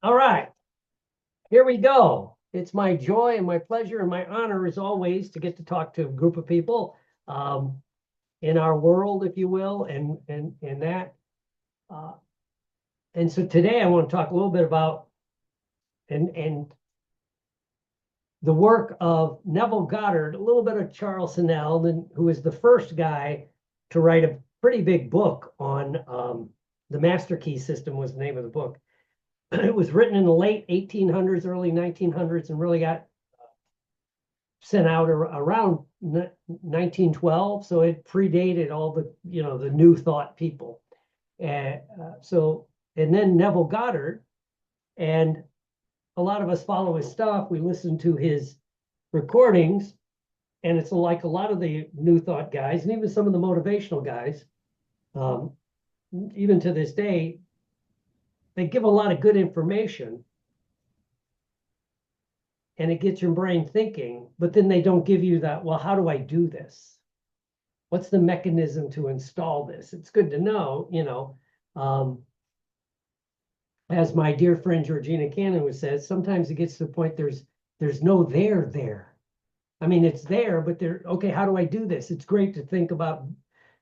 All right, here we go. It's my joy and my pleasure and my honor, as always, to get to talk to a group of people in our world, if you will, and that. Uh, and so today I want to talk a little bit about and the work of Neville Goddard, a little bit of Charles Sinnell, who was the first guy to write a pretty big book on the master key system was the name of the book. It was written in the late 1800s, early 1900s, and really got sent out around 1912. So it predated all the new thought people. And and then Neville Goddard, and a lot of us follow his stuff. We listen to his recordings, and it's like a lot of the new thought guys, and even some of the motivational guys, even to this day, they give a lot of good information and it gets your brain thinking, but then they don't give you that, well, how do I do this? What's the mechanism to install this? It's good to know, as my dear friend Georgina Cannon would say, sometimes it gets to the point there's no there. I mean, it's there, but okay, how do I do this? It's great to think about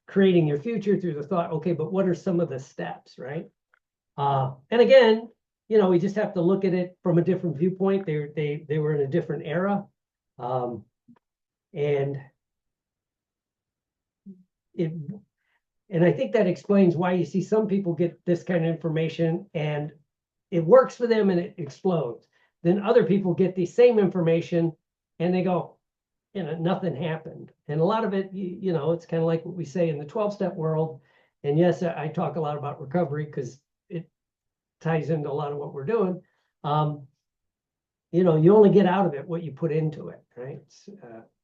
creating your future through the thought, okay, but what are some of the steps, right? And again, we just have to look at it from a different viewpoint. They were in a different era. And I think that explains why you see some people get this kind of information and it works for them and it explodes. Then other people get the same information and they go, nothing happened. And a lot of it, it's kind of like what we say in the 12-step world. And yes, I talk a lot about recovery because it ties into a lot of what we're doing. You only get out of it what you put into it, right?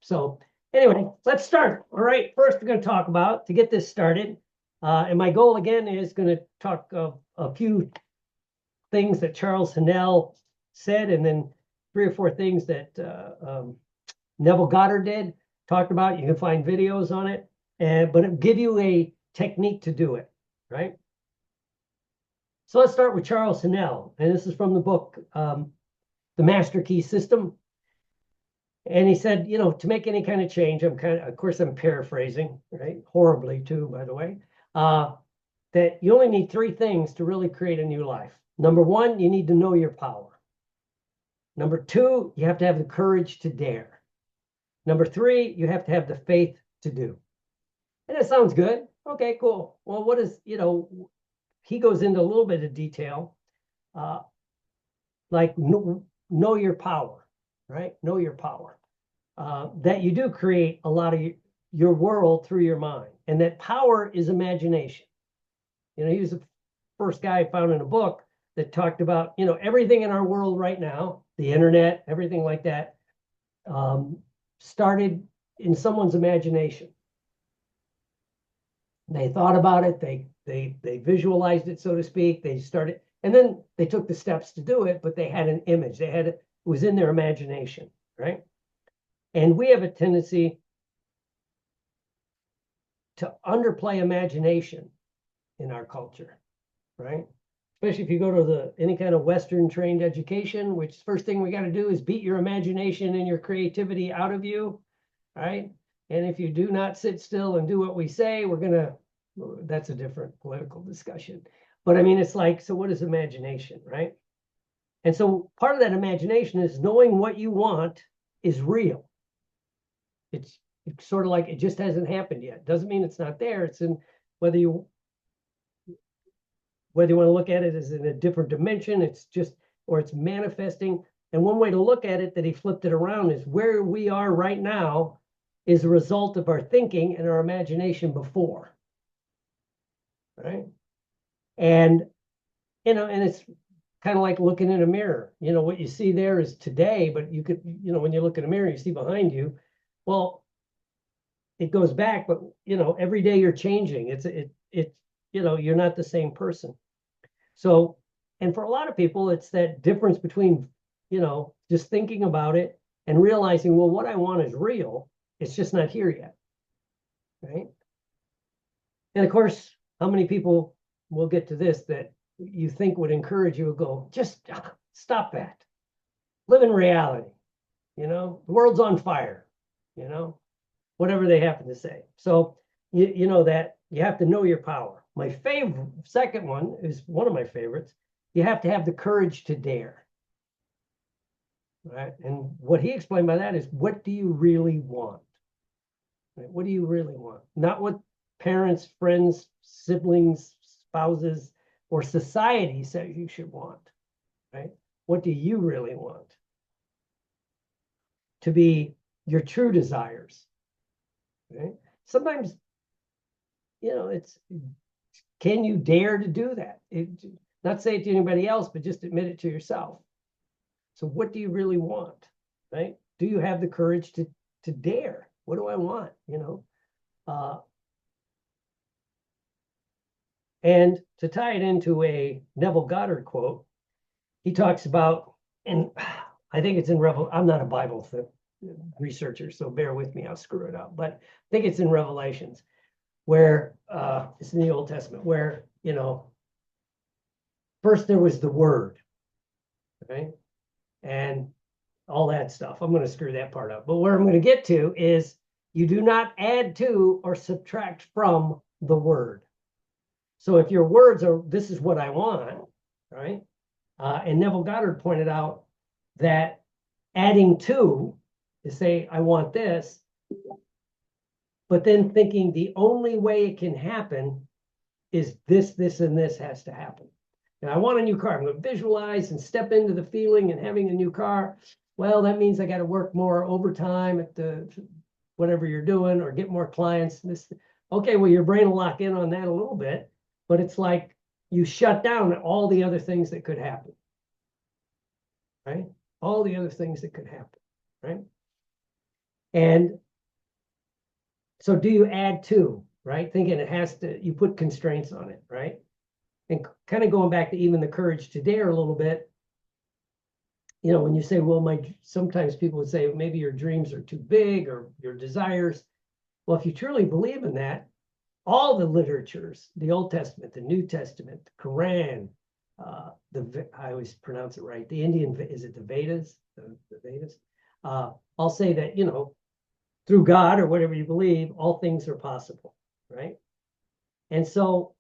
So anyway, let's start. All right, first we're going to talk about, to get this started, and my goal again is going to talk a few things that Charles Sinnell said, and then 3 or 4 things that Neville Goddard talked about. You can find videos on it, but it'll give you a technique to do it, right? So let's start with Charles Sinnell, and this is from the book, The Master Key System. And he said, to make any kind of change, of course, I'm paraphrasing, right? Horribly too, by the way, that you only need 3 things to really create a new life. Number 1, you need to know your power. Number 2, you have to have the courage to dare. Number 3, you have to have the faith to do. And it sounds good. Okay, cool. Well, what is, he goes into a little bit of detail, like know your power, right? Know your power. That you do create a lot of your world through your mind, and that power is imagination. He was the first guy I found in a book that talked about, everything in our world right now, the internet, everything like that, started in someone's imagination. They thought about it, they visualized it, so to speak. They started, and then they took the steps to do it, but they had an image. It was in their imagination, right? And we have a tendency to underplay imagination in our culture, right? Especially if you go to any kind of Western trained education, which first thing we got to do is beat your imagination and your creativity out of you, right? And if you do not sit still and do what we say, that's a different political discussion. But I mean, it's like, so what is imagination, right? And so part of that imagination is knowing what you want is real. It's sort of like it just hasn't happened yet. Doesn't mean it's not there. It's in whether you want to look at it as in a different dimension, or it's manifesting. And one way to look at it that he flipped it around is where we are right now is a result of our thinking and our imagination before, right? And, and it's kind of like looking in a mirror. What you see there is today, but you could, when you look in a mirror, you see behind you. Well, it goes back, but, every day you're changing. You're not the same person. So, and for a lot of people, it's that difference between, just thinking about it and realizing, well, what I want is real. It's just not here yet, right? And of course, how many people, we'll get to this, that you think would encourage you to go, just stop that. Live in reality. The world's on fire, whatever they happen to say. So, you know that you have to know your power. My favorite, second one is one of my favorites. You have to have the courage to dare. Right? And what he explained by that is, what do you really want? Right? What do you really want? Not what parents, friends, siblings, spouses, or society says you should want, right? What do you really want? To be your true desires, right? Sometimes, it's, can you dare to do that? Not say it to anybody else, but just admit it to yourself. So what do you really want, right? Do you have the courage to dare? What do I want, And to tie it into a Neville Goddard quote, he talks about, and I think it's in Revel. I'm not a Bible researcher, so bear with me, I'll screw it up. But I think it's in Revelations, where it's in the Old Testament, where, first there was the Word, okay? And all that stuff. I'm going to screw that part up. But where I'm going to get to is, you do not add to or subtract from the Word. So if your words are, this is what I want, right? And Neville Goddard pointed out that adding to is say, I want this, but then thinking the only way it can happen is this, and this has to happen. And I want a new car. I'm going to visualize and step into the feeling and having a new car. Well, that means I got to work more overtime at the whatever you're doing, or get more clients. Okay, well, your brain will lock in on that a little bit, but it's like you shut down all the other things that could happen, right? All the other things that could happen, right? And so do you add to, right? Thinking it has to, you put constraints on it, right? And kind of going back to even the courage to dare a little bit, when you say, well, sometimes people would say, maybe your dreams are too big, or your desires. Well, if you truly believe in that, all the literatures, the Old Testament, the New Testament, the Quran, I always pronounce it right, the Indian, is it the Vedas? The Vedas? I'll say that, through God or whatever you believe, all things are possible, right? And so,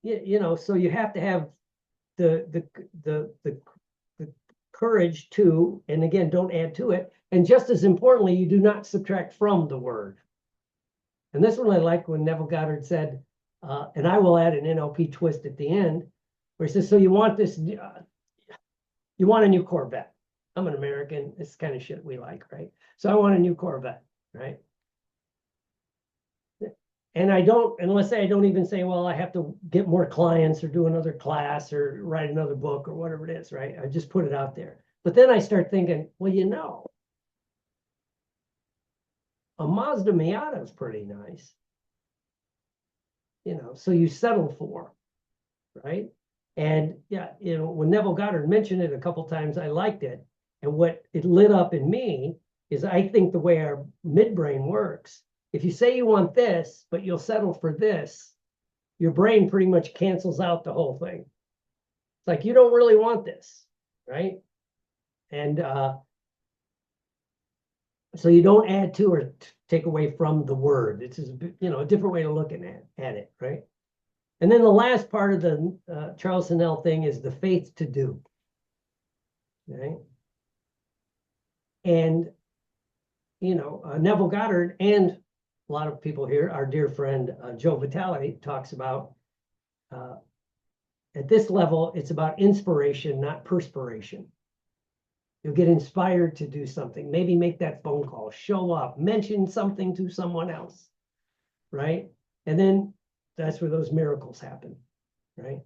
so you have to have the courage to, and again, don't add to it. And just as importantly, you do not subtract from the Word. And this one I like, when Neville Goddard said, and I will add an NLP twist at the end, where he says, so you want this, you want a new Corvette. I'm an American. It's kind of shit we like, right? So I want a new Corvette, right? And I don't, and let's say I don't even say, well, I have to get more clients or do another class or write another book or whatever it is, right? I just put it out there. But then I start thinking, well, a Mazda Miata is pretty nice. So you settle for, right? And yeah, when Neville Goddard mentioned it a couple times, I liked it. And what it lit up in me is, I think the way our midbrain works, if you say you want this, but you'll settle for this, your brain pretty much cancels out the whole thing. It's like, you don't really want this, right? And so you don't add to or take away from the Word. It's just, a different way to look at it, right? And then the last part of the Charles Snell thing is the faith to do, right? And, Neville Goddard and a lot of people here, our dear friend Joe Vitale, talks about, at this level, it's about inspiration, not perspiration. You'll get inspired to do something, maybe make that phone call, show up, mention something to someone else, right? And then that's where those miracles happen, right?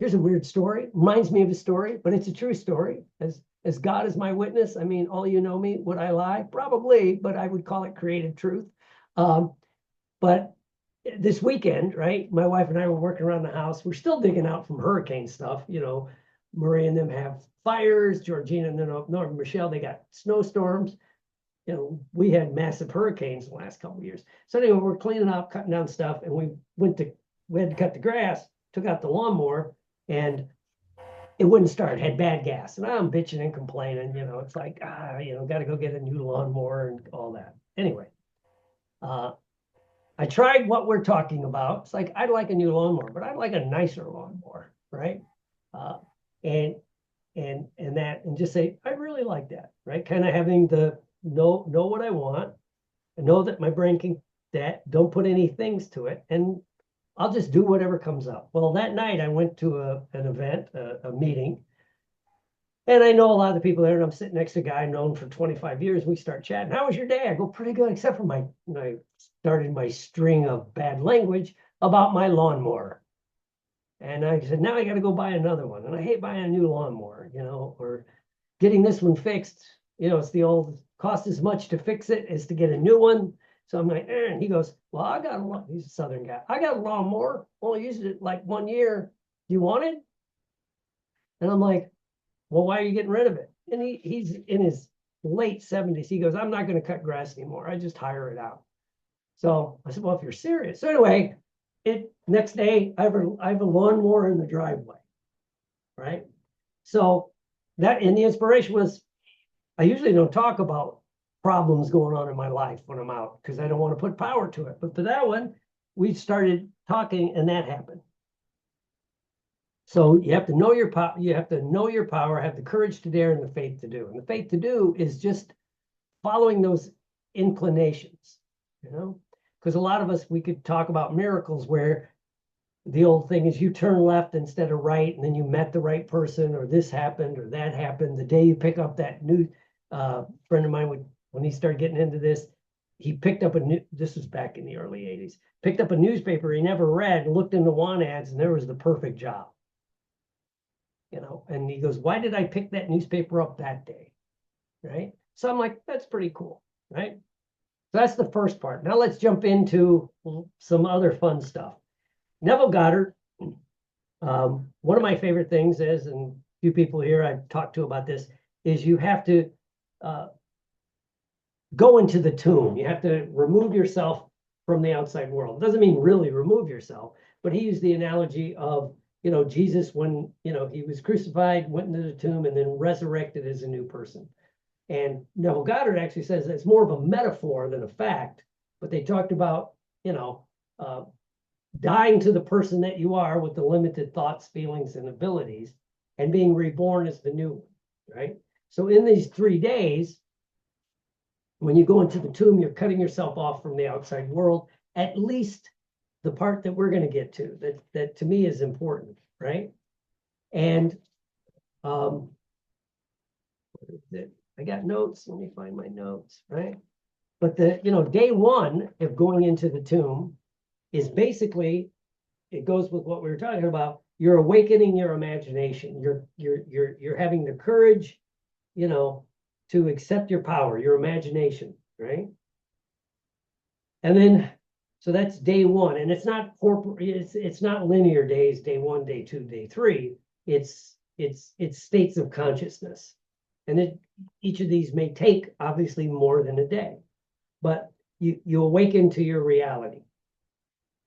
Here's a weird story. Reminds me of a story, but it's a true story. As God is my witness, I mean, all you know me, would I lie? Probably, but I would call it creative truth. But this weekend, right, my wife and I were working around the house. We're still digging out from hurricane stuff. Marie and them have fires. Georgina and then up north, Michelle, they got snowstorms. We had massive hurricanes the last couple of years. So anyway, we're cleaning up, cutting down stuff, and we went to we had to cut the grass, took out the lawnmower, and it wouldn't start, had bad gas. And I'm bitching and complaining, it's like, got to go get a new lawnmower and all that. Anyway, I tried what we're talking about. It's like, I'd like a new lawnmower, but I'd like a nicer lawnmower, right? And just say, I really like that, right? Kind of having the know what I want, and know that my brain can that, don't put any things to it, and I'll just do whatever comes up. Well, that night I went to an event, a meeting, and I know a lot of the people there, and I'm sitting next to a guy I've known for 25 years. We start chatting. How was your day? I go, pretty good, except for I started my string of bad language about my lawnmower. And I said, now I got to go buy another one. And I hate buying a new lawnmower, or getting this one fixed. It's the old, cost as much to fix it as to get a new one. So I'm like, and he goes, well, he's a Southern guy. I got a lawnmower. Only used it like 1 year. Do you want it? And I'm like, well, why are you getting rid of it? And he's in his late 70s. He goes, I'm not going to cut grass anymore. I just hire it out. So I said, well, if you're serious. So anyway, next day, I have a lawnmower in the driveway, right? So and the inspiration was, I usually don't talk about problems going on in my life when I'm out, because I don't want to put power to it. But for that one, we started talking, and that happened. So you have to know your power. You have to know your power, have the courage to dare, and the faith to do. And the faith to do is just following those inclinations, because a lot of us, we could talk about miracles where the old thing is you turn left instead of right, and then you met the right person, or this happened or that happened. The day you pick up that new friend of mine, when he started getting into this, he picked up this was back in the early 80s, picked up a newspaper he never read, looked in the want ads, and there was the perfect job. And he goes, why did I pick that newspaper up that day? Right? So I'm like, that's pretty cool, right? So that's the first part. Now let's jump into some other fun stuff. Neville Goddard, one of my favorite things is, and a few people here I've talked to about this, is you have to go into the tomb. You have to remove yourself from the outside world. It doesn't mean really remove yourself, but he used the analogy of, Jesus, when, he was crucified, went into the tomb, and then resurrected as a new person. And Neville Goddard actually says it's more of a metaphor than a fact, but they talked about, dying to the person that you are with the limited thoughts, feelings, and abilities, and being reborn as the new one, right? So in these 3 days, when you go into the tomb, you're cutting yourself off from the outside world, at least the part that we're going to get to, that to me is important, right? And I got notes. Let me find my notes, right? But day one of going into the tomb is basically, it goes with what we were talking about. You're awakening your imagination. You're having the courage, to accept your power, your imagination, right? And then, so that's day one, and it's not it's not linear days, day one, day two, day three. It's states of consciousness. And each of these may take obviously more than a day, but you awaken to your reality.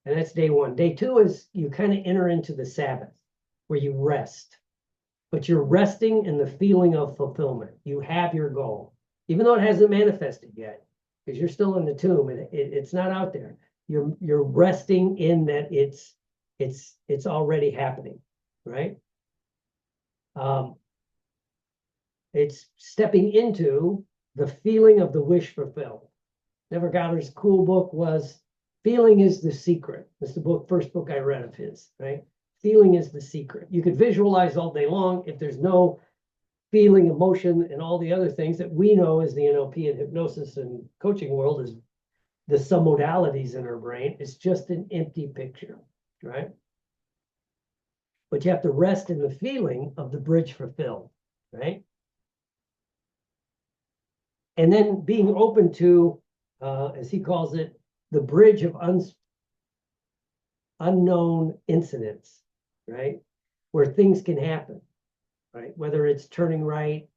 And that's day one. Day two is you kind of enter into the Sabbath, where you rest, but you're resting in the feeling of fulfillment. You have your goal, even though it hasn't manifested yet, because you're still in the tomb and it's not out there. You're resting in that it's already happening, right? It's stepping into the feeling of the wish fulfilled. Neville Goddard's cool book was Feeling is the Secret. It's the first book I read of his, right? Feeling is the secret. You could visualize all day long. If there's no feeling, emotion, and all the other things that we know as the NLP and hypnosis and coaching world is the submodalities in our brain, it's just an empty picture, right? But you have to rest in the feeling of the bridge fulfilled, right? And then being open to, as he calls it, the bridge of unknown incidents, right? Where things can happen, right? Whether it's turning right,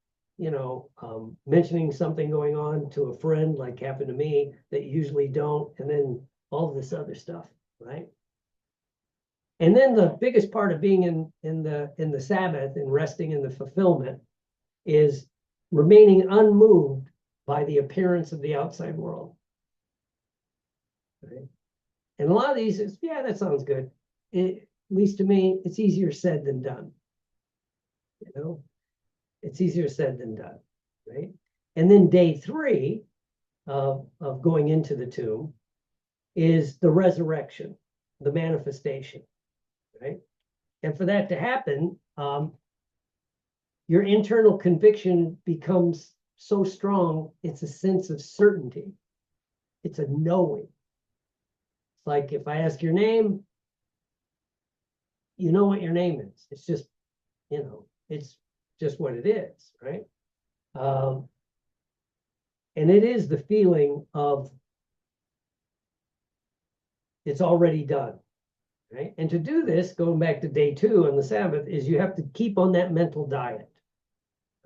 mentioning something going on to a friend, like happened to me, that you usually don't, and then all of this other stuff, right? And then the biggest part of being in the Sabbath and resting in the fulfillment is remaining unmoved by the appearance of the outside world. Right? And a lot of these is, yeah, that sounds good. At least to me, it's easier said than done. You know, it's easier said than done, right? And then day 3 of going into the tomb is the resurrection, the manifestation, right? And for that to happen, your internal conviction becomes so strong, it's a sense of certainty. It's a knowing. It's like if I ask your name, you know what your name is. It's just, it's just what it is, right? And it is the feeling of it's already done, right? And to do this, going back to day 2 on the Sabbath, is you have to keep on that mental diet,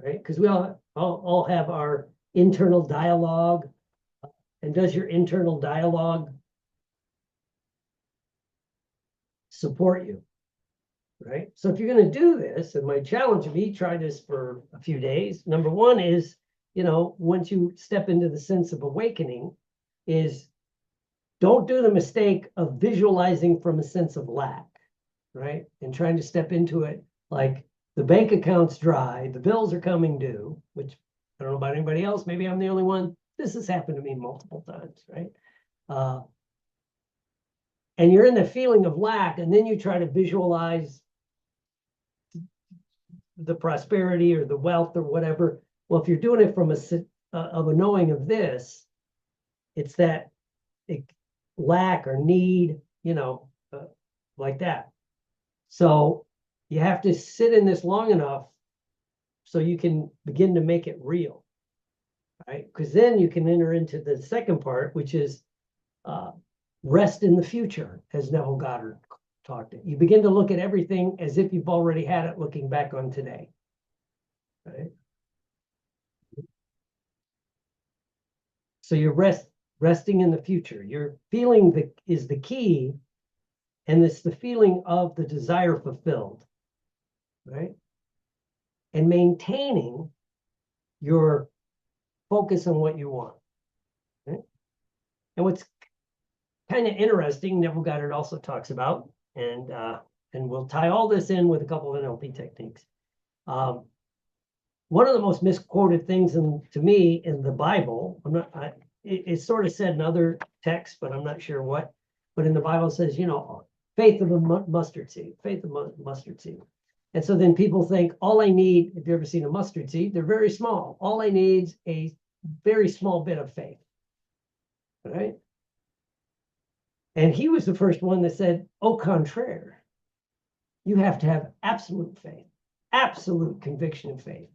right? Because we all have our internal dialogue. And does your internal dialogue support you, right? So if you're going to do this, and my challenge of me, try this for a few days. Number 1 is, once you step into the sense of awakening, is don't do the mistake of visualizing from a sense of lack, right? And trying to step into it like the bank account's dry, the bills are coming due, which I don't know about anybody else. Maybe I'm the only one. This has happened to me multiple times, right? And you're in the feeling of lack, and then you try to visualize the prosperity or the wealth or whatever. Well, if you're doing it from a knowing of this, it's that lack or need, like that. So you have to sit in this long enough so you can begin to make it real, right? Because then you can enter into the second part, which is rest in the future, as Neville Goddard talked. You begin to look at everything as if you've already had it, looking back on today, right? So you're resting in the future. Your feeling is the key, and it's the feeling of the desire fulfilled, right? And maintaining your focus on what you want, right? And what's kind of interesting, Neville Goddard also talks about, and we'll tie all this in with a couple of NLP techniques. One of the most misquoted things to me in the Bible, it's sort of said in other texts, but I'm not sure what. But in the Bible it says, faith of a mustard seed, faith of a mustard seed. And so then people think, all I need, if you've ever seen a mustard seed, they're very small. All I need is a very small bit of faith, right? And he was the first one that said, au contraire, you have to have absolute faith, absolute conviction of faith,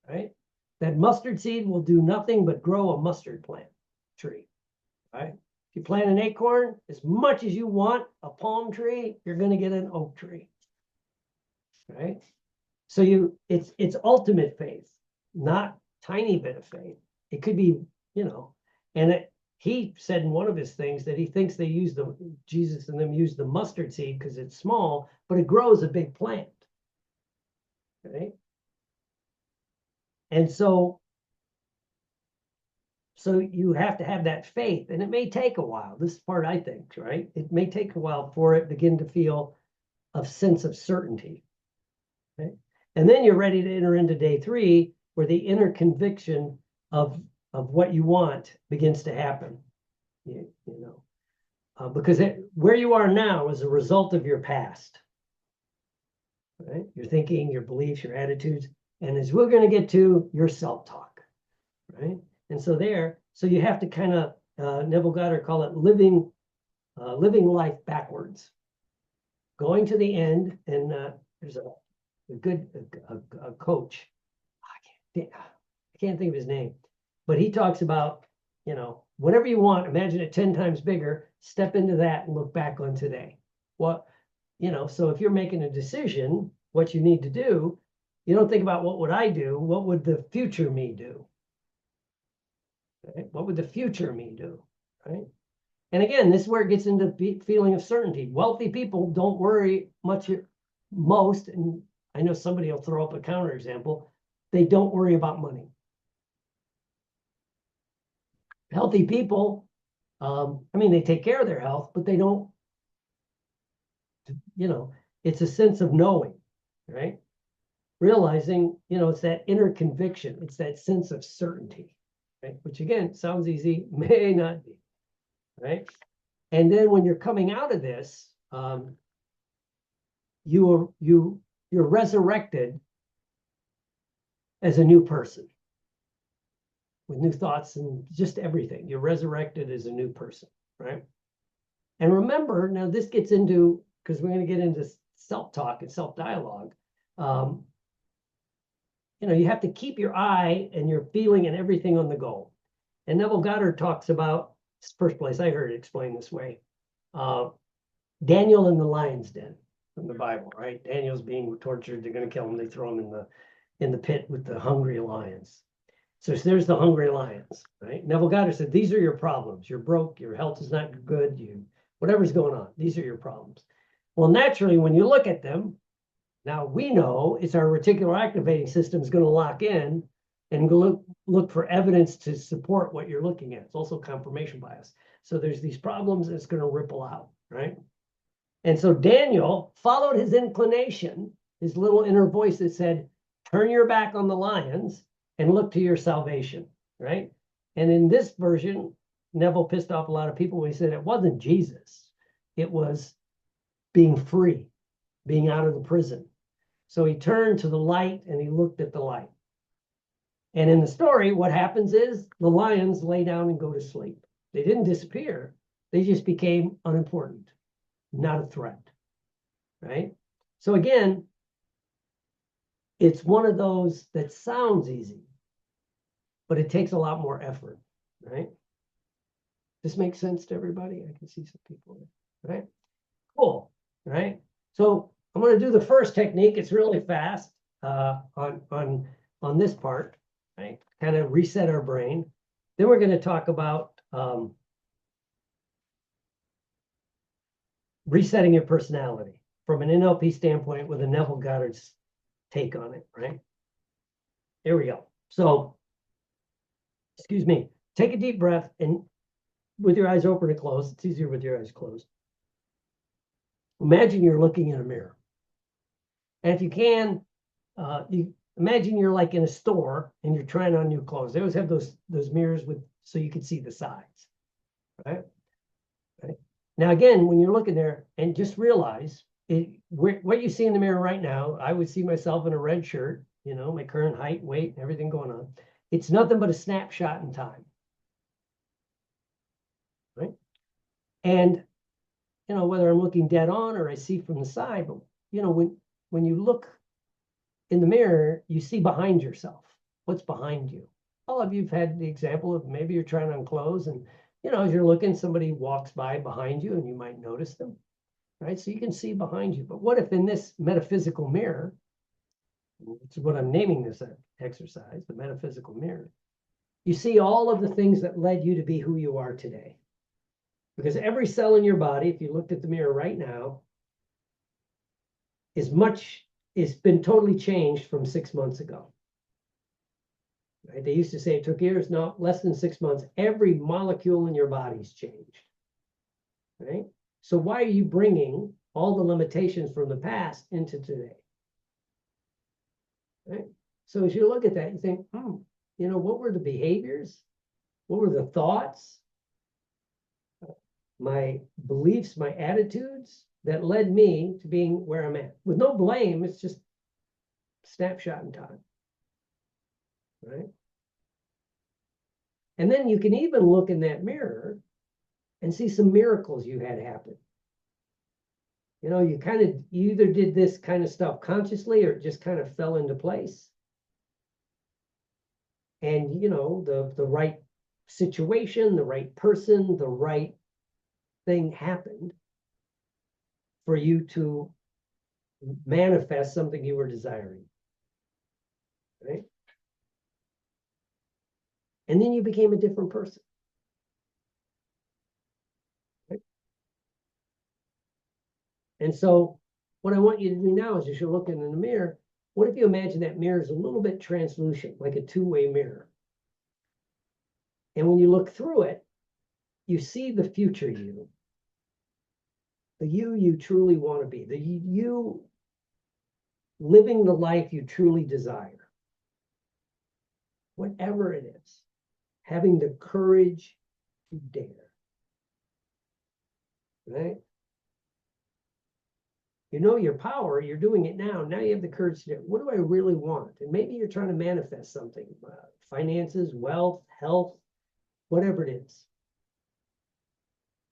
right? That mustard seed will do nothing but grow a mustard plant tree, right? If you plant an acorn, as much as you want a palm tree, you're going to get an oak tree, right? So it's ultimate faith, not tiny bit of faith. It could be, and he said in one of his things that he thinks Jesus and them use the mustard seed because it's small, but it grows a big plant, right? And so you have to have that faith, and it may take a while. This is part I think, right? It may take a while for it to begin to feel a sense of certainty, right? And then you're ready to enter into day 3, where the inner conviction of what you want begins to happen, because where you are now is a result of your past, right? Your thinking, your beliefs, your attitudes, and as we're going to get to, your self-talk, right? And so you have to kind of, Neville Goddard call it living life backwards, going to the end. And there's a good coach, I can't think of his name, but he talks about, whatever you want, imagine it 10 times bigger, step into that and look back on today. Well, so if you're making a decision, what you need to do, you don't think about what would I do, what would the future me do? Right? What would the future me do, right? And again, this is where it gets into feeling of certainty. Wealthy people don't worry most, and I know somebody will throw up a counterexample, they don't worry about money. Healthy people, they take care of their health, but they don't, it's a sense of knowing, right? Realizing, it's that inner conviction, it's that sense of certainty, right? Which again, sounds easy, may not be, right? And then when you're coming out of this, you're resurrected as a new person with new thoughts and just everything. You're resurrected as a new person, right? And remember, now this gets into, because we're going to get into self-talk and self-dialogue. You have to keep your eye and your feeling and everything on the goal. And Neville Goddard talks about, first place I heard it explained this way, Daniel in the lion's den from the Bible, right? Daniel's being tortured. They're going to kill him. They throw him in the pit with the hungry lions. So there's the hungry lions, right? Neville Goddard said, these are your problems. You're broke. Your health is not good. Whatever's going on, these are your problems. Well, naturally, when you look at them, now we know it's our reticular activating system is going to lock in and look for evidence to support what you're looking at. It's also confirmation bias. So there's these problems, and it's going to ripple out, right? And so Daniel followed his inclination, his little inner voice that said, turn your back on the lions and look to your salvation, right? And in this version, Neville pissed off a lot of people when he said it wasn't Jesus. It was being free, being out of the prison. So he turned to the light and he looked at the light. And in the story, what happens is the lions lay down and go to sleep. They didn't disappear. They just became unimportant, not a threat, right? So again, it's one of those that sounds easy, but it takes a lot more effort, right? This makes sense to everybody? I can see some people, right? Cool, right? So I'm going to do the first technique. It's really fast on this part, right? Kind of reset our brain. Then we're going to talk about resetting your personality from an NLP standpoint with a Neville Goddard's take on it, right? Here we go. So, excuse me, take a deep breath and with your eyes open and closed. It's easier with your eyes closed. Imagine you're looking in a mirror. And if you can, you imagine you're like in a store and you're trying on new clothes. They always have those mirrors so you can see the sides, right? Now, again, when you're looking there, and just realize what you see in the mirror right now, I would see myself in a red shirt, my current height, weight, everything going on. It's nothing but a snapshot in time, right? And, whether I'm looking dead on or I see from the side, but, when you look in the mirror, you see behind yourself. What's behind you? All of you've had the example of maybe you're trying on clothes and, as you're looking, somebody walks by behind you and you might notice them, right? So you can see behind you. But what if in this metaphysical mirror, which is what I'm naming this exercise, the metaphysical mirror, you see all of the things that led you to be who you are today. Because every cell in your body, if you looked at the mirror right now, it's been totally changed from 6 months ago. Right? They used to say it took years. No, less than 6 months. Every molecule in your body's changed. Right? So why are you bringing all the limitations from the past into today? Right? So as you look at that, you think, what were the behaviors? What were the thoughts? My beliefs, my attitudes that led me to being where I'm at. With no blame, it's just snapshot in time. Right? And then you can even look in that mirror and see some miracles you had happen. You either did this kind of stuff consciously or it just kind of fell into place. And, the right situation, the right person, the right thing happened for you to manifest something you were desiring. Right? And then you became a different person. And so what I want you to do now is as you're looking in the mirror, what if you imagine that mirror is a little bit translucent, like a two-way mirror? And when you look through it, you see the future you, the you truly want to be, the you living the life you truly desire. Whatever it is, having the courage to dare. Right? You know your power, you're doing it now. Now you have the courage to do it. What do I really want? And maybe you're trying to manifest something, finances, wealth, health, whatever it is.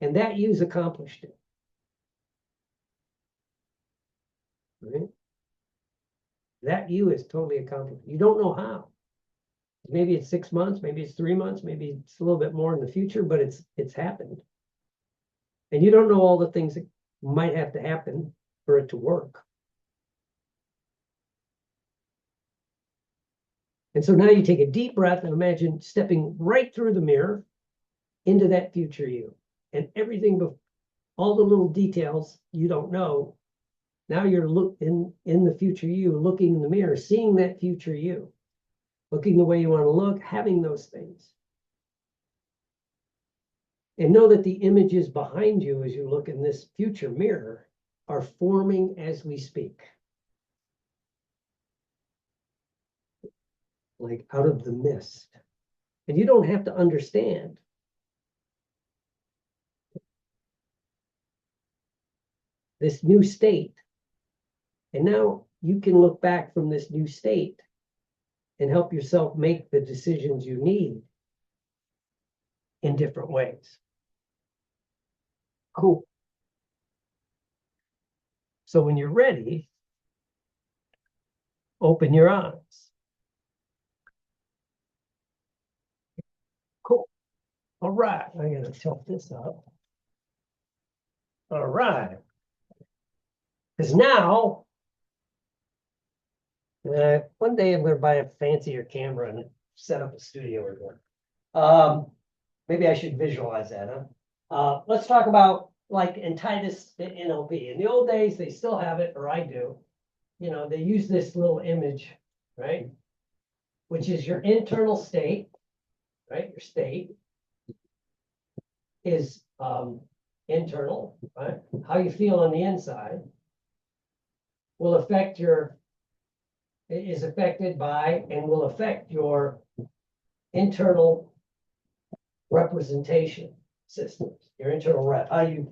And that you's accomplished it. Right? That you is totally accomplished. You don't know how. Maybe it's 6 months, maybe it's 3 months, maybe it's a little bit more in the future, but it's happened. And you don't know all the things that might have to happen for it to work. And so now you take a deep breath and imagine stepping right through the mirror into that future you. And everything, all the little details you don't know, now you're in the future you, looking in the mirror, seeing that future you, looking the way you want to look, having those things. And know that the images behind you as you look in this future mirror are forming as we speak. Like out of the mist. And you don't have to understand. This new state. And now you can look back from this new state and help yourself make the decisions you need in different ways. Cool. So when you're ready, open your eyes. Cool. All right. I gotta tilt this up. All right. Because now, one day I'm going to buy a fancier camera and set up a studio or whatever. Maybe I should visualize that, huh? Let's talk about like in Titus the NLP. In the old days, they still have it, or I do. You know, they use this little image, right? Which is your internal state, right? Your state is internal, right? How you feel on the inside will affect is affected by and will affect your internal representation systems, your internal rep, how you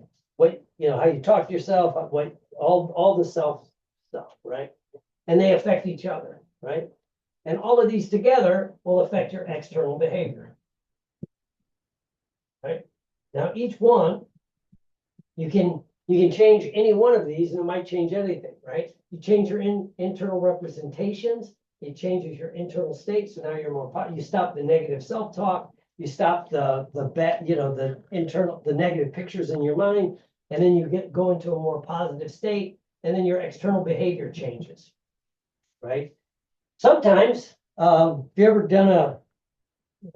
talk to yourself, what all the self stuff, right? And they affect each other, right? And all of these together will affect your external behavior. Right? Now each one, you can change any one of these and it might change anything, right? You change your internal representations, it changes your internal state. So now you're more, you stop the negative self-talk, you stop the negative pictures in your mind, and then you go into a more positive state, and then your external behavior changes, right? Sometimes, if you ever done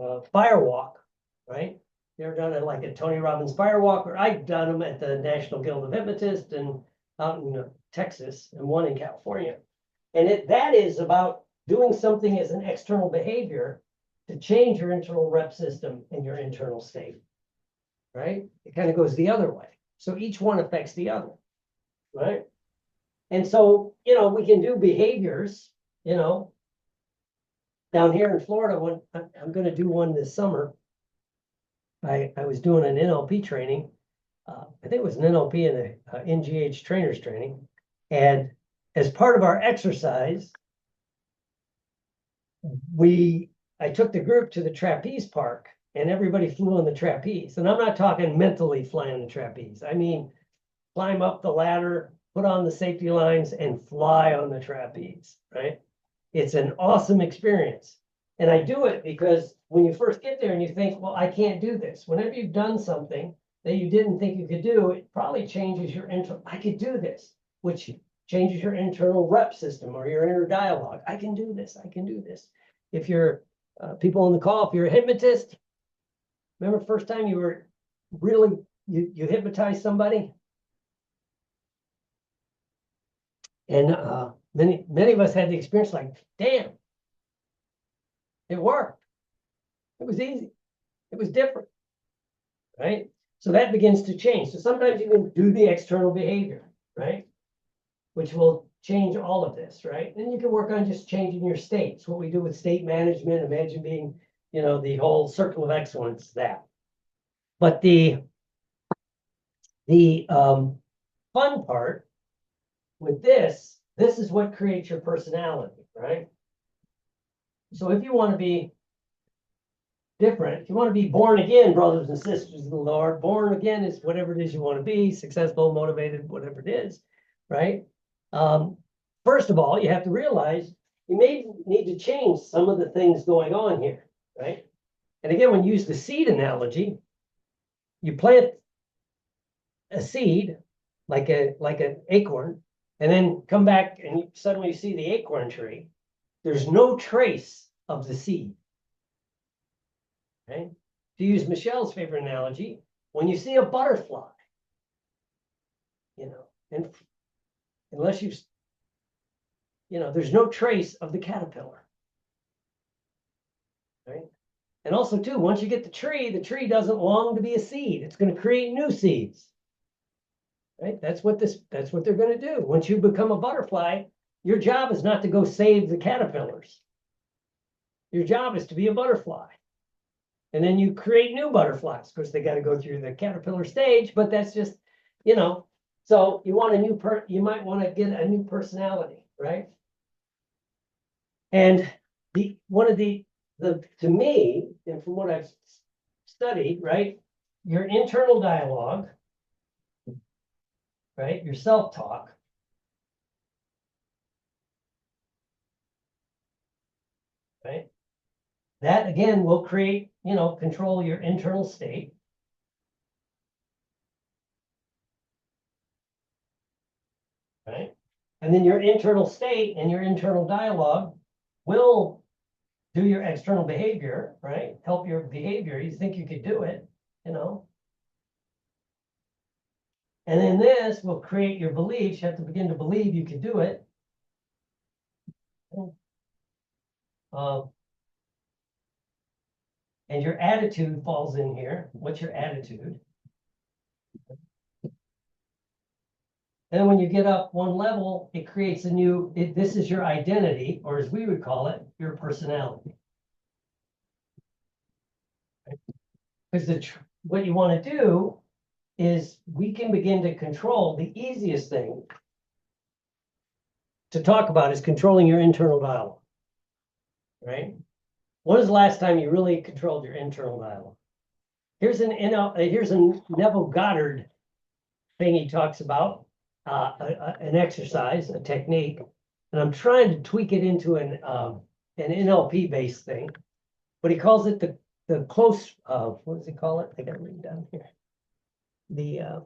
a fire walk, right? You ever done it like a Tony Robbins fire walk, or I've done them at the National Guild of Hypnotists and out in Texas and one in California. And that is about doing something as an external behavior to change your internal rep system and your internal state, right? It kind of goes the other way. So each one affects the other, right? And so, we can do behaviors, down here in Florida, when I'm going to do one this summer. I was doing an NLP training. I think it was an NLP and a NGH trainers training. And as part of our exercise, I took the group to the trapeze park and everybody flew on the trapeze. And I'm not talking mentally flying on the trapeze. I mean, climb up the ladder, put on the safety lines and fly on the trapeze, right? It's an awesome experience. And I do it because when you first get there and you think, well, I can't do this. Whenever you've done something that you didn't think you could do, it probably changes your I could do this, which changes your internal rep system or your inner dialogue. I can do this. I can do this. If you're people on the call, if you're a hypnotist, remember first time you were really, you hypnotized somebody? And many of us had the experience like, damn, it worked. It was easy. It was different, right? So that begins to change. So sometimes you can do the external behavior, right? Which will change all of this, right? And you can work on just changing your states. What we do with state management, imagine being, the whole circle of excellence, that. But the fun part with this is what creates your personality, right? So if you want to be different, if you want to be born again, brothers and sisters in the Lord, born again is whatever it is you want to be, successful, motivated, whatever it is, right? First of all, you have to realize you may need to change some of the things going on here, right? And again, when you use the seed analogy, you plant a seed like an acorn, and then come back and suddenly you see the acorn tree. There's no trace of the seed. Okay? To use Michelle's favorite analogy, when you see a butterfly, and unless there's no trace of the caterpillar. Right? And also, too, once you get the tree doesn't long to be a seed. It's going to create new seeds. Right? That's what they're going to do. Once you become a butterfly, your job is not to go save the caterpillars. Your job is to be a butterfly. And then you create new butterflies. Of course, they got to go through the caterpillar stage, but that's just, so you want you might want to get a new personality, right? And to me, and from what I've studied, right, your internal dialogue, right, your self-talk, right, that again will create, control your internal state. Right? And then your internal state and your internal dialogue will do your external behavior, right? Help your behavior. You think you could do it, And then this will create your beliefs. You have to begin to believe you can do it. And your attitude falls in here. What's your attitude? And when you get up one level, it creates this is your identity, or as we would call it, your personality. Because what you want to do is we can begin to control. The easiest thing to talk about is controlling your internal dialogue, right? When was the last time you really controlled your internal dialogue? Here's a Neville Goddard thing he talks about, an exercise, a technique, and I'm trying to tweak it into an NLP based thing, but he calls it the close. What does he call it? I got it written down here. The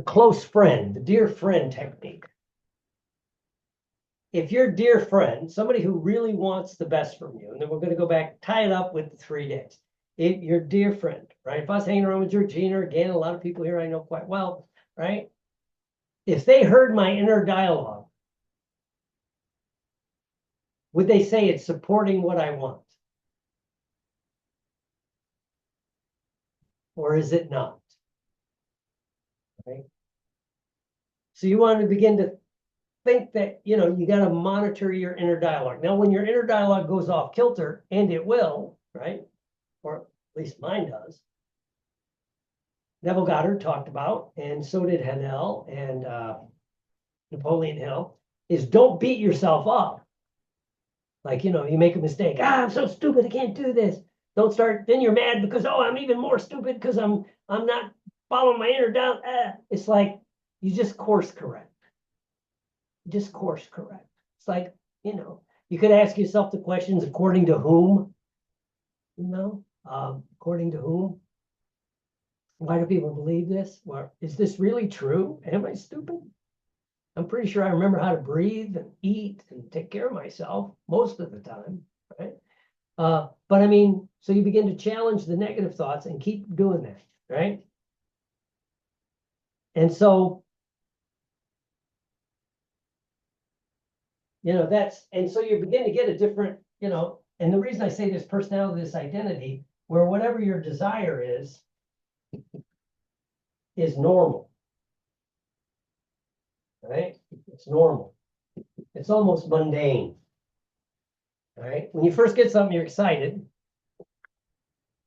close friend, the dear friend technique. If your dear friend, somebody who really wants the best from you, and then we're going to go back, tie it up with the 3 days. Your dear friend, right? If I was hanging around with Georgina, again, a lot of people here I know quite well, right? If they heard my inner dialogue, would they say it's supporting what I want? Or is it not? Right? So you want to begin to think that, you got to monitor your inner dialogue. Now, when your inner dialogue goes off kilter, and it will, right? Or at least mine does. Neville Goddard talked about, and so did Hanel and Napoleon Hill, is don't beat yourself up. Like, you make a mistake. I'm so stupid, I can't do this. Don't start, then you're mad because, I'm even more stupid because I'm not following my inner dialogue. It's like, you just course correct. Just course correct. It's like, you could ask yourself the questions, according to whom? According to whom? Why do people believe this? Well, is this really true? Am I stupid? I'm pretty sure I remember how to breathe and eat and take care of myself most of the time, right? But I mean, so you begin to challenge the negative thoughts and keep doing that, right? And so and so you begin to get a different, and the reason I say this personality, this identity, where whatever your desire is normal, right? It's normal. It's almost mundane, right? When you first get something, you're excited.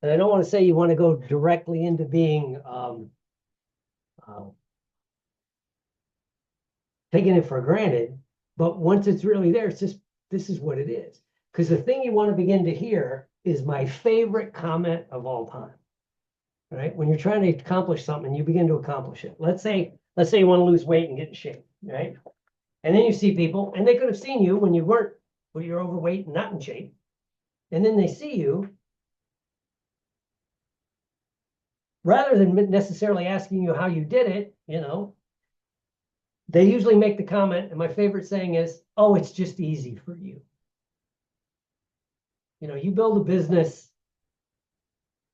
And I don't want to say you want to go directly into being taking it for granted, but once it's really there, it's just, this is what it is. Because the thing you want to begin to hear is my favorite comment of all time, right? When you're trying to accomplish something, you begin to accomplish it. Let's say you want to lose weight and get in shape, right? And then you see people, and they could have seen you when you weren't, when you're overweight and not in shape. And then they see you, rather than necessarily asking you how you did it, they usually make the comment, and my favorite saying is, oh, it's just easy for you. You build a business,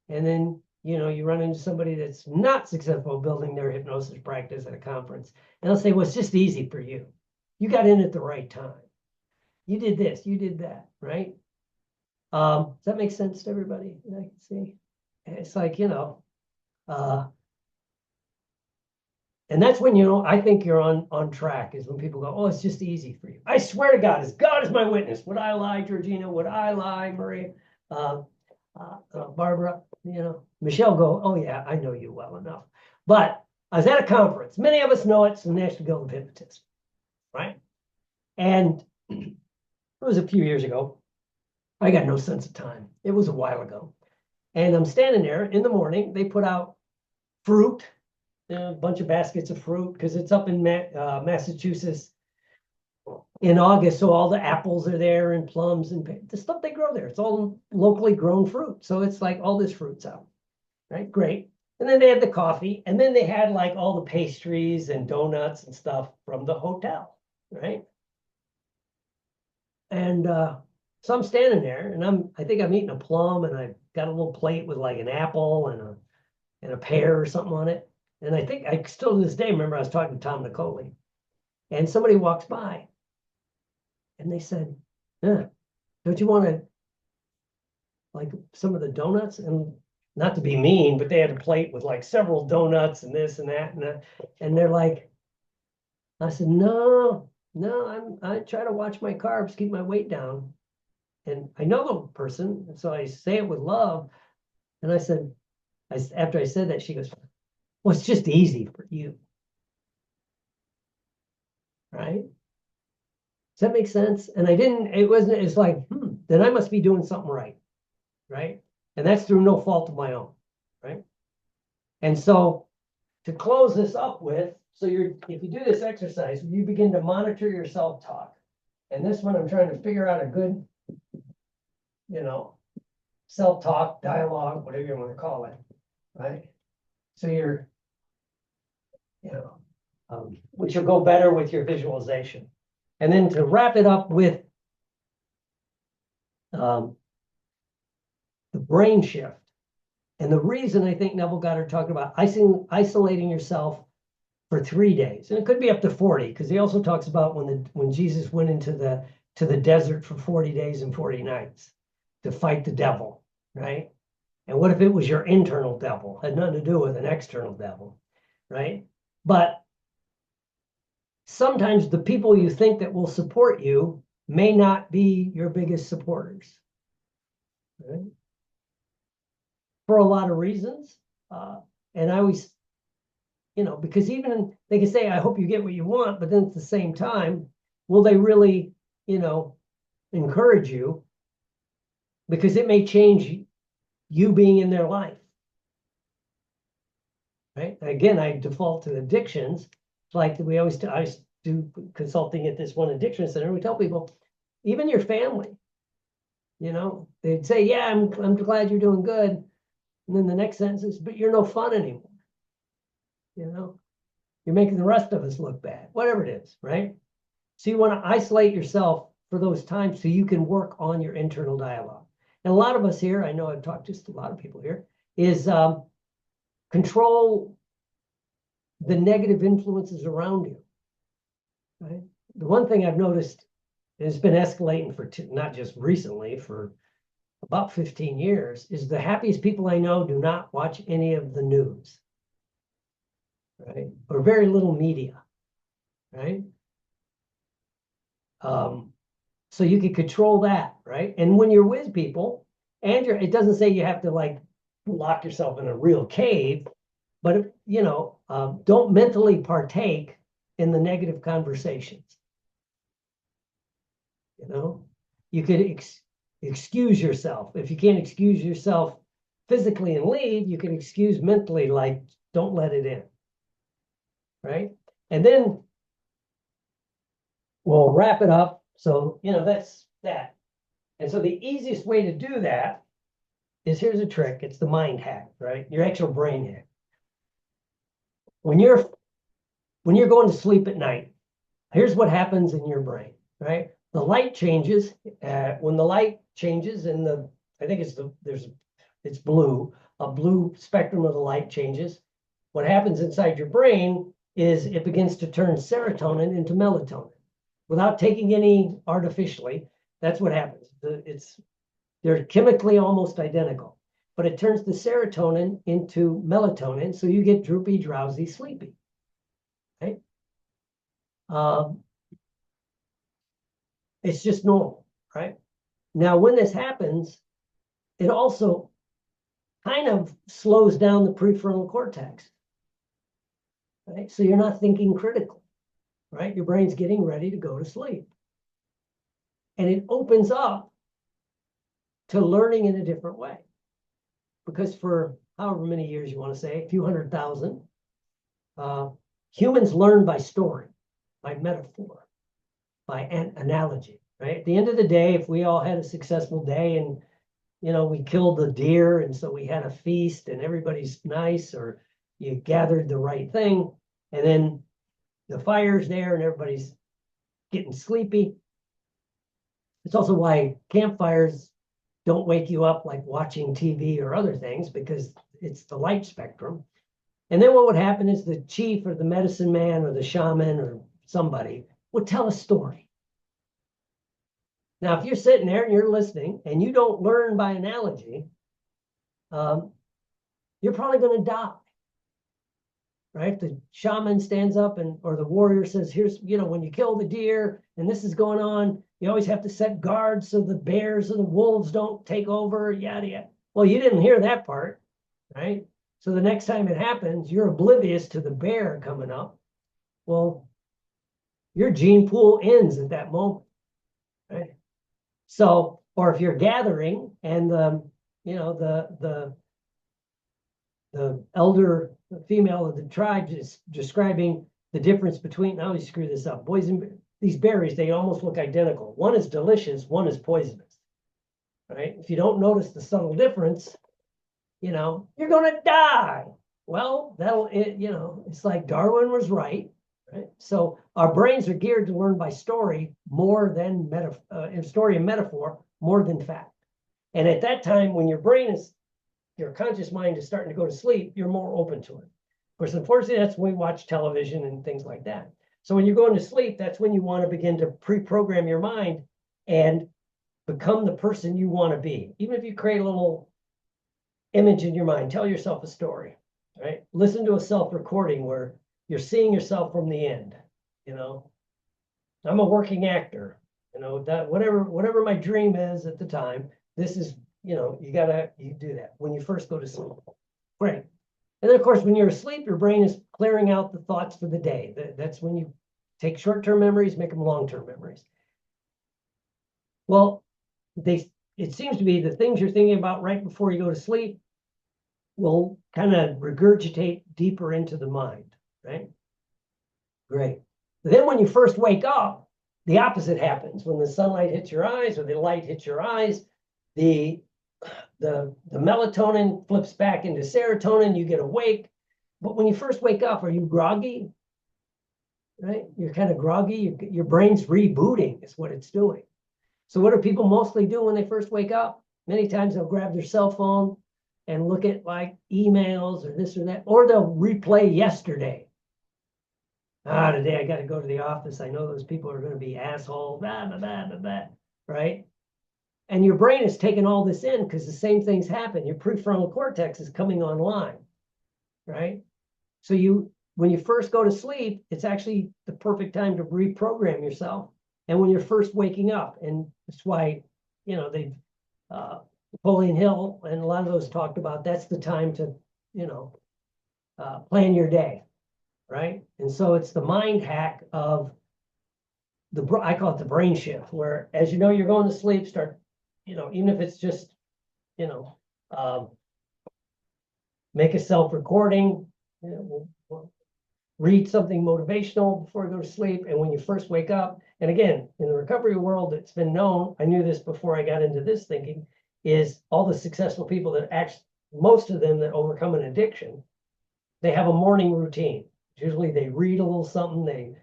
and then, you run into somebody that's not successful building their hypnosis practice at a conference, and they'll say, well, it's just easy for you. You got in at the right time. You did this, you did that, right? Does that make sense to everybody? I can see. It's like, and that's when, I think you're on track, is when people go, oh, it's just easy for you. I swear to God, as God is my witness, would I lie, Georgina? Would I lie, Maria? Barbara, Michelle go, oh yeah, I know you well enough. But I was at a conference. Many of us know it's the National Guild of Hypnotists, right? And it was a few years ago. I got no sense of time. It was a while ago. And I'm standing there in the morning. They put out fruit, a bunch of baskets of fruit, because it's up in Massachusetts in August. So all the apples are there, and plums, and the stuff they grow there. It's all locally grown fruit. So it's like all this fruit's out, right? Great. And then they had the coffee, and then they had like all the pastries and donuts and stuff from the hotel, right? And so I'm standing there, and I think I'm eating a plum, and I've got a little plate with like an apple and a pear or something on it. And I think I still to this day remember I was talking to Tom Nicoli, and somebody walks by, and they said, don't you want to like some of the donuts? And not to be mean, but they had a plate with like several donuts and this and that, and they're like, I said, no, I try to watch my carbs, keep my weight down. And I know the person, and so I say it with love. And I said, after I said that, she goes, well, it's just easy for you. Right? Does that make sense? And it's like, then I must be doing something right. Right? And that's through no fault of my own. Right? And so to close this up with, if you do this exercise, you begin to monitor your self-talk. And this one, I'm trying to figure out a good, self-talk, dialogue, whatever you want to call it, right? So which will go better with your visualization. And then to wrap it up with the brain shift. And the reason I think Neville Goddard talked about isolating yourself for 3 days, and it could be up to 40, because he also talks about when Jesus went into the desert for 40 days and 40 nights to fight the devil, right? And what if it was your internal devil? Had nothing to do with an external devil, right? But sometimes the people you think that will support you may not be your biggest supporters, right? For a lot of reasons. And I always, because even they can say, I hope you get what you want, but then at the same time, will they really, encourage you? Because it may change you being in their life, right? Again, I default to addictions. Like I do consulting at this one addiction center. We tell people, even your family, they'd say, yeah, I'm glad you're doing good. And then the next sentence is, but you're no fun anymore. You're making the rest of us look bad, whatever it is, right? So you want to isolate yourself for those times so you can work on your internal dialogue. And a lot of us here, I know I've talked to just a lot of people here, is control the negative influences around you, right? The one thing I've noticed it's been escalating for not just recently, for about 15 years, is the happiest people I know do not watch any of the news, right? Or very little media, right? So you can control that, right? And when you're with people, and it doesn't say you have to like lock yourself in a real cave, but don't mentally partake in the negative conversations. You could excuse yourself. If you can't excuse yourself physically and leave, you can excuse mentally, like don't let it in, right? And then we'll wrap it up. So, that's that. And so the easiest way to do that is, here's a trick. It's the mind hack, right? Your actual brain hack. When you're going to sleep at night, here's what happens in your brain, right? The light changes. When the light changes in I think it's blue, a blue spectrum of the light changes. What happens inside your brain is it begins to turn serotonin into melatonin without taking any artificially. That's what happens. They're chemically almost identical, but it turns the serotonin into melatonin, so you get droopy, drowsy, sleepy, right? It's just normal, right? Now, when this happens, it also kind of slows down the prefrontal cortex, right? So you're not thinking critically, right? Your brain's getting ready to go to sleep. And it opens up to learning in a different way. Because for however many years you want to say, a few 100,000, humans learn by story, by metaphor, by an analogy, right? At the end of the day, if we all had a successful day and, we killed the deer and so we had a feast and everybody's nice, or you gathered the right thing, and then the fire's there and everybody's getting sleepy. It's also why campfires don't wake you up like watching TV or other things, because it's the light spectrum. And then what would happen is the chief or the medicine man or the shaman or somebody would tell a story. Now, if you're sitting there and you're listening and you don't learn by analogy, you're probably going to die, right? The shaman stands up or the warrior says, here's, when you kill the deer and this is going on, you always have to set guards so the bears and the wolves don't take over, yada, yada. Well, you didn't hear that part, right? So the next time it happens, you're oblivious to the bear coming up. Well, your gene pool ends at that moment, right? So, or if you're gathering and the elder female of the tribe is describing the difference between, I always screw this up, these berries, they almost look identical. One is delicious, one is poisonous, right? If you don't notice the subtle difference, you're going to die. Well, it's like Darwin was right, right? So our brains are geared to learn by story more than story and metaphor more than fact. And at that time, when your conscious mind is starting to go to sleep, you're more open to it. Of course, unfortunately, that's when we watch television and things like that. So when you're going to sleep, that's when you want to begin to pre-program your mind and become the person you want to be. Even if you create a little image in your mind, tell yourself a story, right? Listen to a self-recording where you're seeing yourself from the end. I'm a working actor, that whatever my dream is at the time, this is, you do that when you first go to sleep. Great. And then, of course, when you're asleep, your brain is clearing out the thoughts for the day. That's when you take short-term memories, make them long-term memories. Well, it seems to be the things you're thinking about right before you go to sleep will kind of regurgitate deeper into the mind, right? Great. Then when you first wake up, the opposite happens. When the sunlight hits your eyes or the light hits your eyes, the melatonin flips back into serotonin, you get awake. But when you first wake up, are you groggy? Right? You're kind of groggy. Your brain's rebooting is what it's doing. So what do people mostly do when they first wake up? Many times they'll grab their cell phone and look at like emails or this or that, or they'll replay yesterday. Today I got to go to the office. I know those people are going to be assholes, blah, blah, blah, blah, blah, right? And your brain is taking all this in because the same things happen. Your prefrontal cortex is coming online, right? So when you first go to sleep, it's actually the perfect time to reprogram yourself. And when you're first waking up, and that's why, they Napoleon Hill and a lot of those talked about that's the time to, plan your day, right? And so it's the mind hack of I call it the brain shift, where as you know, you're going to sleep, start, even if it's just, um, make a self-recording, we'll read something motivational before you go to sleep. And when you first wake up, and again, in the recovery world, it's been known, I knew this before I got into this thinking, is all the successful people that actually, most of them that overcome an addiction, they have a morning routine. Usually they read a little something, they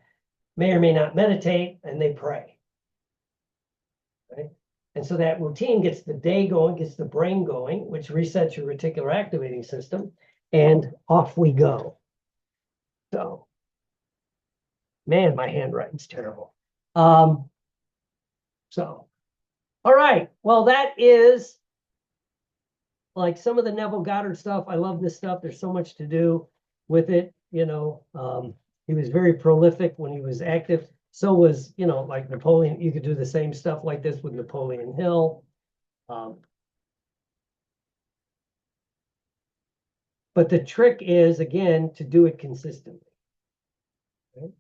may or may not meditate, and they pray. Right? And so that routine gets the day going, gets the brain going, which resets your reticular activating system, and off we go. So, man, my handwriting's terrible. All right. Well, that is like some of the Neville Goddard stuff. I love this stuff. There's so much to do with it. He was very prolific when he was active. So was, like Napoleon. You could do the same stuff like this with Napoleon Hill. But the trick is, again, to do it consistently. Right?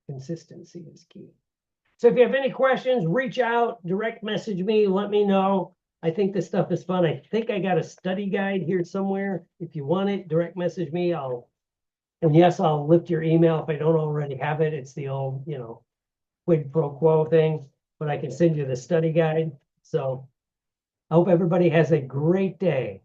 Consistency is key. So if you have any questions, reach out, direct message me, let me know. I think this stuff is fun. I think I got a study guide here somewhere. If you want it, direct message me. And yes, I'll lift your email if I don't already have it. It's the old, quid pro quo thing, but I can send you the study guide. So I hope everybody has a great day.